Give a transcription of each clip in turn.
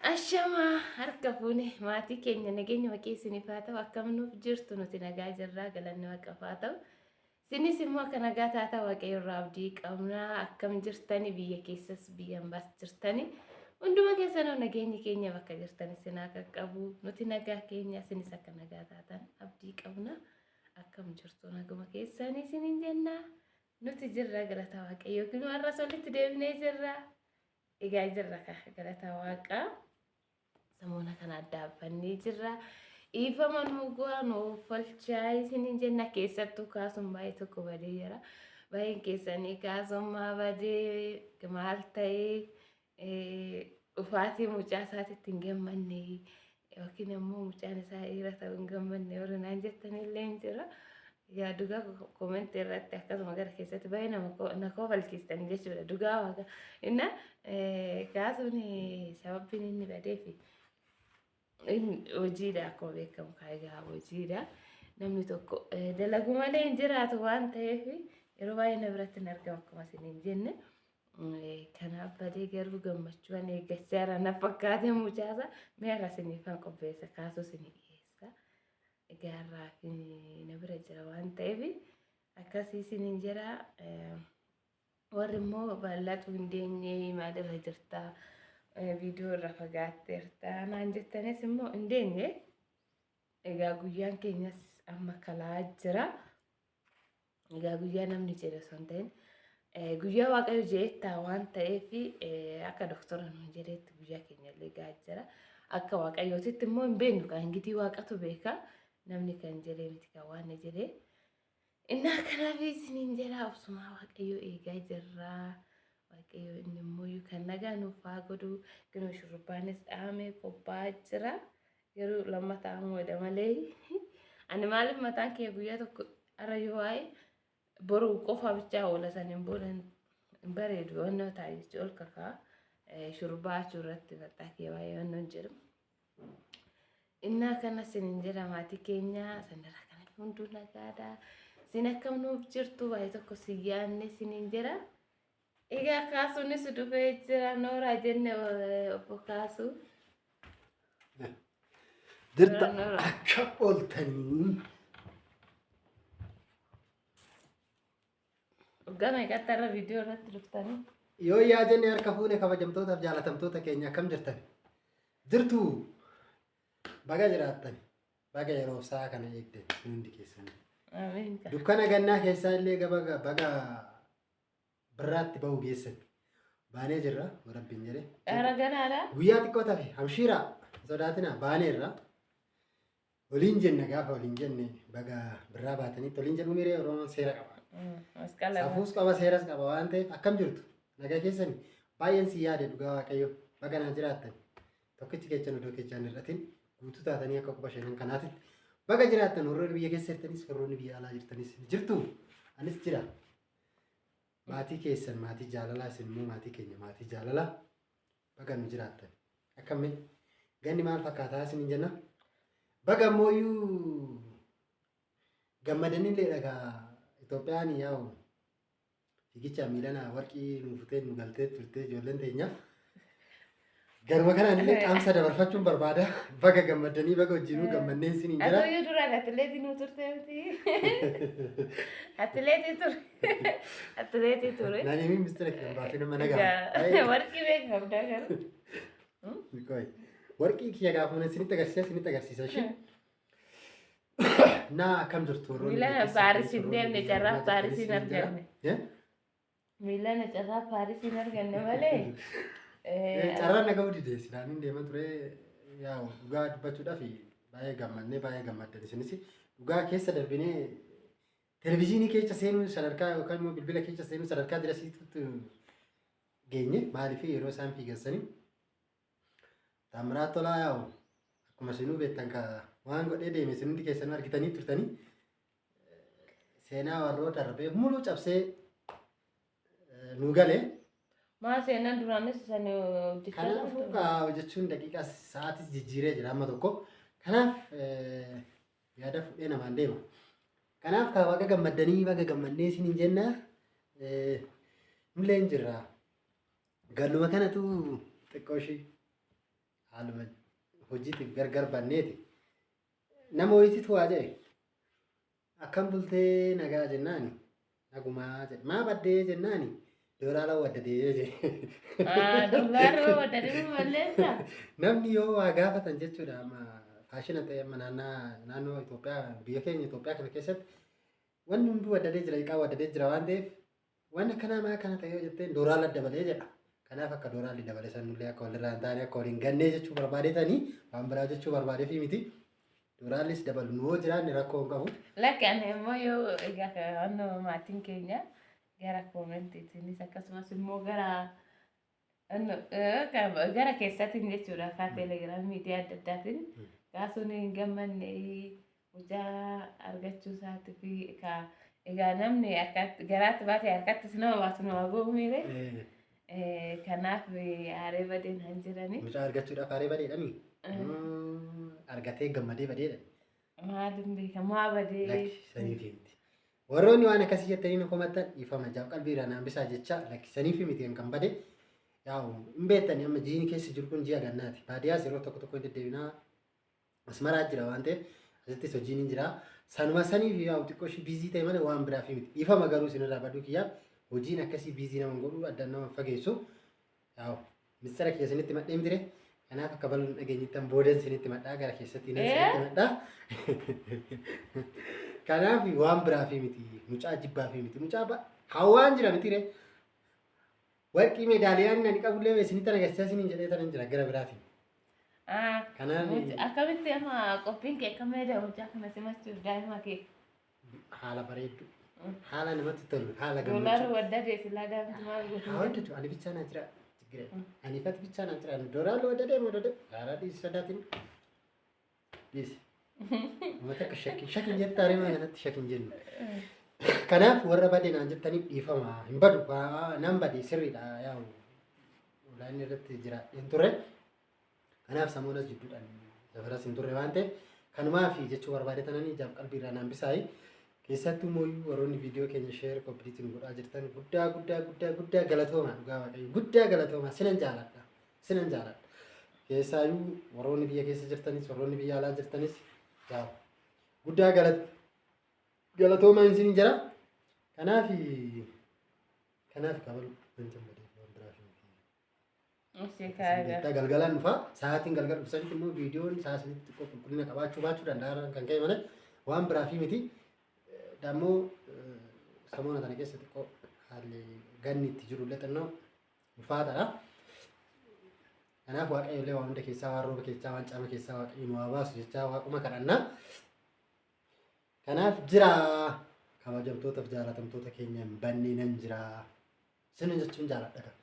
Ashamaa harka fuune maatii keenya nageenya waaqessiniif haa ta'u akkam nuuf jirtu nuti nagaa jirraa galanni waaqaaf haa ta'u. Sinis immoo akka nagaa taataa waaqayyo irraa abdii qabnaa akkam jirtani biyya keessas biyya ambaas jirtani. Hunduma keessanuu nageenyi keenya bakka jirtani sinaa qaqqabu nuti nagaa keenya sinis akka nagaa taatan abdii qabna. Akkam jirtu naguma keessanii sinin jennaa nuti jirra galata waaqayyo yookiin warra solitti deebinee jirra. Egaa jirra galata waaqaa. Samoona kana addaafannee jirra. Iifama nuugaa nuuf falchaa isiniin jenna keessattuu kaasuun baay'ee tokko badee jira. Baay'een keessanii kaasummaa badee maal ta'ee dhufaatii mucaa isaatiitti hin gammanne yookiin immoo mucaan isaa dhiira ta'uu hin gammanne warra naan jettanillee hin jira. Yaa dhugaa koomentii irratti akkasuma gara keessatti baay'ee na kofalchiistan jechuudha. Dhugaa waaqa inna kaasuun sababbiin inni badeefi. Hojiidha akkuma beekamu kaayigaa hojiidha. Namni tokko dalagu malee hin jiraatu waan ta'eef yeroo baay'ee na biratti hin argamu akkuma isin hin jenne. Kanaaf badee garuu gammachuudhaan eeggachaa jira na fakkaate mucaasa mee irraa isiniifan qopheessa kaasuu isinii dhiyeessa. Egaa na bira jira waan ta'eef akkasii isiniin jira. Warri immoo bal'atu hin deenye maalirra jirta? Video irra fagaatteerta naan jettanis immoo hin deenye. Egaa guyyaan keenyas amma kalaa jira. Egaa guyyaa namni jedhe osoo hin ta'in guyyaa waaqayyo jedhettaa waan ta'eef akka doktora nuun jedhetti guyyaa keenya illee gaa jira. Akka waaqayyootitti immoo hin beeknu kan ingitii waaqatu beeka. Namni kan jedhee miti kan waan jedhee. Innaa kanaaf isiniin jedha obsumaa waaqayyo eegaa jirra. Waaqayyo inni immoo kan nagaa nuuf haa godhu kunoo shurrubbaanis dhahamee qophaa'aa jira. Yeroo lammataa mooda malee ani maaliif mataan kee guyyaa tokko har'a yoo waa'ee boruu qofa bichaa oola saniin booda hin bareedu onnoo ta'a jechuudha ol kakaa shurrubbaa achuu irratti mataa kee waa'ee onnoo hin jedhu. Innaa kana sinin jedha maatii keenya sanarra kana hunduu nagaadha. Sin akkam nuuf jirtu waa'ee tokko si yaadne sinin jedha. Egaa kaasuunis dhufee jira nooraa jenne obbo Kaasuu. Dirta akka ooltanii. Gama eegattarra viidiyoo irratti dhuftanii. Yoo yaa jenne harka fuune kabajamtootaaf jaalatamtoota keenya akkam jirtan? Jirtu baga jiraattan baga yeroo sa'a kana eegdan hundi keessanii. Dukkana gannaa keessaa illee baga birraatti bahu geessan. Baanee jirra rabbiin jedhee. Ara ganaadha. Guyyaa xiqqoo tafe hamshiira sodaatina baaneerra. Waliin jenna gaafa waliin jenne baga birraa baatanitti waliin jennu miree Oromoon seera qaba. Safuus qaba seeras qaba waan ta'eef akkam jirtu nagaa keessanii baay'een si yaade dhugaa waaqayyo baga naa jiraattan tokkichi keechan odoo keechaan irratiin guutuu taatanii akka quba shanan kanaatitti baga jiraattan warroonni biyya keessa jirtanis warroonni biyya alaa jirtanis jirtu anis jira. Maatii keessan maatii jaalalaa isin immoo maatii keenya maatii jaalalaa baga nu jiraattan akkami ganni maal fakkaataa isin jenna baga ammoo gammadanii illee dhagaa Itoophiyaan yaa'u fiigicha miilana warqii nu futee nu galtee turtee ijoolleen teenya garuma kanaan illee qaamsa dabarfachuun barbaada baga gammadanii baga wajjinuu gammanneen isin hin jira. Atoo duraan atileetii nu turte miti. Atileetii ture. Atileetii ture. Nani min mistira kan baafina mana gaa. Warqii beekamta garuu. Nikoi. Warqii kiyya gaafuna isinitti agarsiisa shi. Naa akkam jirtu warroonni. Miilana Paarisiin deemne carraa Paarisiin arganne. Miilana carraa Paarisiin arganne malee. Carraan nagahuu dide silaanin deeman ture yaa dhugaa dubbachuudhaaf baay'ee gammannee baay'ee gammaddan isinis dhugaa keessa darbinee televezyiinii keessa seenuu sadarkaa yookaan immoo bilbila keessa seenuu sadarkaa dirasiitti geenye maaliif yeroo isaan fiigansanii Taamiraat Tolaa yaa'u akkuma isinuu beektan waan godhee deeme isin hundi keessanuu argitanii turtanii seenaa warroota darbee muluu cabsee nu galee. Maa seenaan duraanis san hojjechaa kanaaf hojjechuun daqiiqaa sa'aatis jijjiiree jira amma tokko kanaaf yaada fudhee namaan deema kanaaf baga gammaddanii baga gammannee isin jenna nullee hin jirra gannuma kanatu xiqqoo ishii haaluma hojiitiif gargar banneeti. Nama ho'isitu waa jedhe akkam bultee nagaa jennaani nagumaa jedhe maa baddee jennaani doolaara waddadee jedhe. Doolaara waddadee malleessa. Namni yoo waa gaafatan jechuudha amma faashina ta'e amma naannoo Itoophiyaa biyya keenya Itoophiyaa kana keessatti wanni hundi waddadee jira hiikaa waddadee jira waan ta'eef wanni akkanaa maa kana ta'e yoo jetteen doolaara dabalee jedha. Kanaaf akka doolaalli dabalee sanullee akka walirraa hin taane akka waliin gannee jechuu barbaadetanii waan biraa jechuu barbaadeefi miti. Doolaallis dabalu nuu jiraanne rakkoo hin qabu. Lakkaan immoo yoo egaa maatiin keenya gara koomentiitiinis akkasumas immoo gara keessatiin jechuudha afaan teelegiraam miidiyaa adda addaatiin gaasuun hin gammanne hojaa argachuu isaatii fi egaa namni garaatti baatee harkattis nama baatu nama gogu miire kanaaf aaree badeen han jirani. Mucaa argachuudhaaf aaree badeedhani. Argatee gammadee badeedha. Maalin beekamu haa badee. Lakkisaniifi miti. Warroonni waan akkasii jettanii nu komattan ifama jaab qalbiirraa naan bisaa jecha lakkisaniifi miti kan bade. Yaa'u hin beektani amma jiini keessa jiru kun ji'a gannaati. Baadiyyaas yeroo tokko tokko deddeebinaa asmaraa jira waan ta'eef asittis hojiin hin jira. Sanuma saniif yaa'u xiqqoo ishii biizii ta'e malee waan biraaf miti. Ifama garuu isinirraa baduu kiyyaaf hojiin akkasii biizii nama godhu addaan nama fageessu. Yaa'u mistira keessanitti madhee mitire. Kanaaf akka baluun dhageenyittan boodan isinitti madhaa gara keessatti isinitti madhaa. Kanaaf waan biraaf miti. Mucaa jibbaaf miti. Mucaa hawaan jira mitire. Warqii meedaaliyaan ani qabullee isinitti agarsiisaa isiniin jedhee tanan jira gara biraatiin. Kanaan akkamitti amma qophiin kee akka meedaa hojjaa kana simachuuf daa'ima kee. Haala bareeddu. Haala namatti tolu. Haala gammachuu. Doolaara wadda deessilaa daa'imti maal godhu. Hawwaddatu ani bichaa naa jira. Ani fati bichaa naa jira. Doolaara wadda deemu wadda deemu. Haala dhiisi sadaatiin. Dhiisi. Uummata akka shakin jettaa reema kanatti shakin jennu. Kanaaf warra badee naan jettaniif dhiifama hin badu nan badee sirriidha yaa'u olaanni irratti jira hin turre kanaaf sammuunas jidduudhaan dabaras hin turre waan ta'eef kanumaaf jechuu barbaadetananii jaab qalbiirraa naan bisaayi keessattuu mooyyuu warroonni viidiyoo keenya sheer koppiliitiin godhaa jirtan guddaa galatoomaa dhugaa waaqayyo guddaa galatoomaa sinan jaaladha keessaayyuu warroonni biyya keessa jirtanis warroonni biyya alaa jirtanis yaa'u guddaa galatoomaa isin jira. Kanaaf kabalu wanti badee waan biraaf. Galgalaan dhufa sa'aatiin galgala dhufsanitti immoo viidiyoon saasanitti qulqullina qabaachuu baachuu danda'a kan ka'e malee waan biraaf miti. Dammoo samoona kana keessa xiqqoo haalli ganni itti jiru illee xinnoo ulfaataadha. Kanaaf waaqayyo illee waan hunda keessaa waan rooba keessaa waan caama keessaa waaqayyo nu haa baasu jechaa waaquma kadhannaa. Kanaaf jira kabajamtootaaf jaalatamtoota keenya hin bannee nan jira. Sina jechuun jaaladha kan.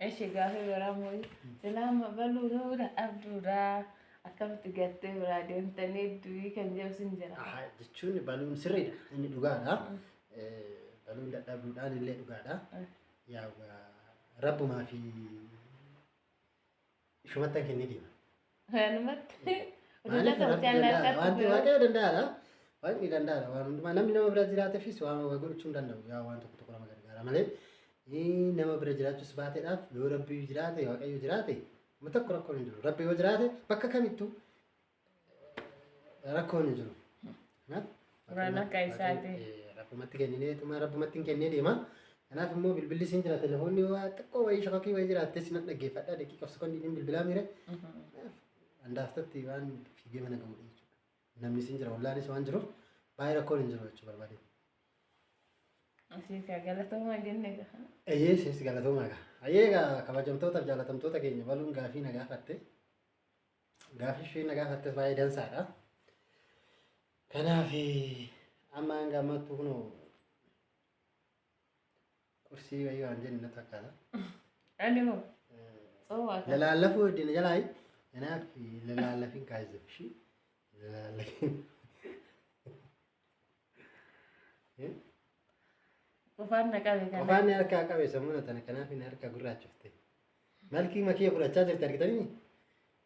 Eshi gaafa biraa mooyi silaama baluu ta'uudha abduudha akkamitti gattee biraa deemtanii du'ii kan jedhu sin jira. Jechuun baluun sirriidha inni dhugaadha. Baluun dadhabduudhaan illee dhugaadha. Yaa rabbumaa fi shumattan kennee deema. Namatti. Wanti waaqayyo danda'aadha. Wanti danda'aadha. Waan hundumaa namni nama bira jiraateefis waan godhachuu hin danda'u. Yaa waan tokko nama gargaara malee nama bira jiraachuus baateedhaaf yoo rabbi jiraate waaqayyo jiraate amma tokko rakkoon hin jiru. Rabbi yoo jiraate bakka kamittuu rakkoon hin jiru. Waan akka isaati. Rabbumatti kenninee xuma rabbumatti hin kennee deema. Kanaaf immoo bilbilli siin jira telefoonni waa xiqqoo wayii shakakii wayii jiraatte sinan dhaggeeffadha daqiiqa sekoondii inni bilbilaa miire. Handaaftatti waan fiigee mana gahuudha jechuudha. Namni siin jira wallaanis waan jiruuf baay'ee rakkoon hin jiru jechuu barbaade. Asii galatoomaa jennee gaha. Eeyyee siis galatoomaa gaha. Egaa kabajamtootaaf jaalatamtoota keenya baluun gaafii na gaafatte. Gaafii ishee na gaafattes baay'ee dansaadha. Kanaaf amma hanga ammattuu kunoo kursii wayii waan jennu natti fakkaata. Ani moo? Soowwaata. Lalaallafuu iddina jalaayi. Kanaaf lalaallafin kaasif ishii. Lalaallafin. Qofaan na qabe kana. Qofaan ni harkaa qabe sammuu na tana kanaaf ni harkaa gurraachofte. Malkii makee fudhachaa jirti argitanii?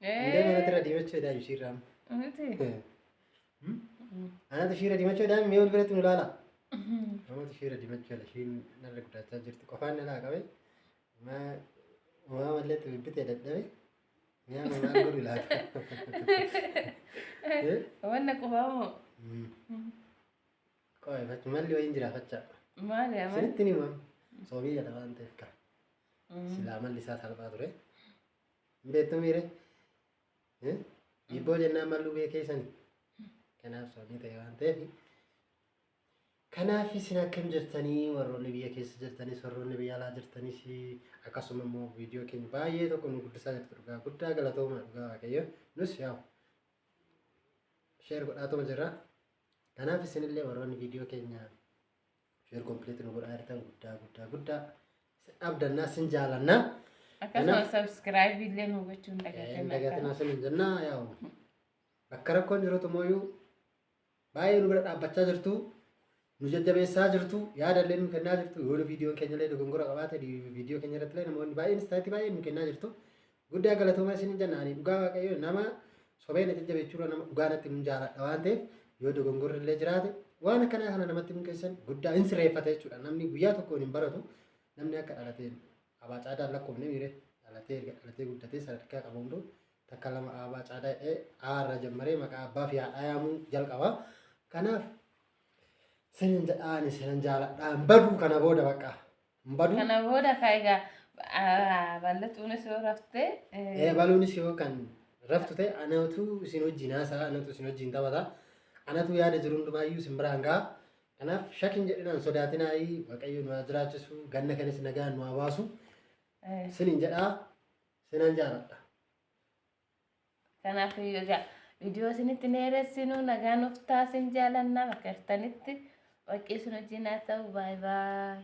Indee manatti irra diimachuu edaan ishiirraa. Miti. Anatu ishiirra diimachuu edaan mee ol biratti nu laala? Namatu ishiirra diimachuu edha ishiin narra guddachaa jirti. Qofaan na laa qabe. Uumaa mallee bibbitee dadhabe. Nyaama maal godhu laata? Wanna qofaamo. Qo'ee fachu malli wayiin jira fachaa. Maali amma? Sinitti ni himam. Soomii jedha waan ta'eef qaba. Silaa malli isaa salphaa ture. Hin beektu miire? Dhiibboo jennaan malluu beekeessani. Kanaaf soomii ta'e waan ta'eef. Kanaaf isin akkam jirtanii warroonni biyya keessa jirtanis warroonni biyya alaa jirtanis akkasuma immoo viidiyoo keenya baay'ee tokko nu guddisaa jirtu dhugaa guddaa galatooma dhugaa waaqayyo nus yaa'u sheer godhaatuma jirra. Kanaaf isinillee warroonni viidiyoo keenya sheer kompiliitii nu godhaa jirtan guddaa abdannaa sin jaalannaa. Akkasuma subscribe illee nu gochuun dagatinaa sin jennaa yaa'u bakka rakkoon jirutu mooyyuu baay'ee nu bira dhaabbachaa jirtu. Nu jajjabeessaa jirtu yaadallee nu kennaa jirtu yoo viidiyoon keenyallee dogongora qabaate viidiyoo keenya irratti namoonni baay'een istaati baay'een nu kennaa jirtu guddaa galatooma isin jennaani dhugaa waaqayyo nama sobeen jajjabeechuudha nama dhugaa natti nu jaaladha waan ta'eef yoo dogongorri illee jiraate waan akkanaa kana namatti nu keessan guddaa hin sireeffate jechuudha namni guyyaa tokkoon hin baratu namni akka dhalateen abaa caadaan lakkoofne miire dhalatee guddatee sadarkaa qabu hunduu takka lama abaa caadaa aarra jammaree maqaa abbaa fi haadhaa yaamuu jalqaba kanaaf. Sinin jedhaani sinan jaaladhaan baduu kana booda bakka baduu. Kana booda kaayigaa bal'atuunis yoo raftee. Baluunis yoo kan raftu ta'e anatu isin wajjin haasa'a anatu isin wajjin taphata anatu yaada jiru hundumaayyuu isin biraan ga'a. Kanaaf shakin jedhinaan sodaatinaayi waaqayyo nu jiraachisu ganna kanis nagaan nu baasu sinin jedhaa sinan jaaladha. Kanaaf viidiyoo isinitti dheeressinu nagaan of taasin jaalannaa bakka jirtanitti. Oke, sudah jinak tahu. Bye bye.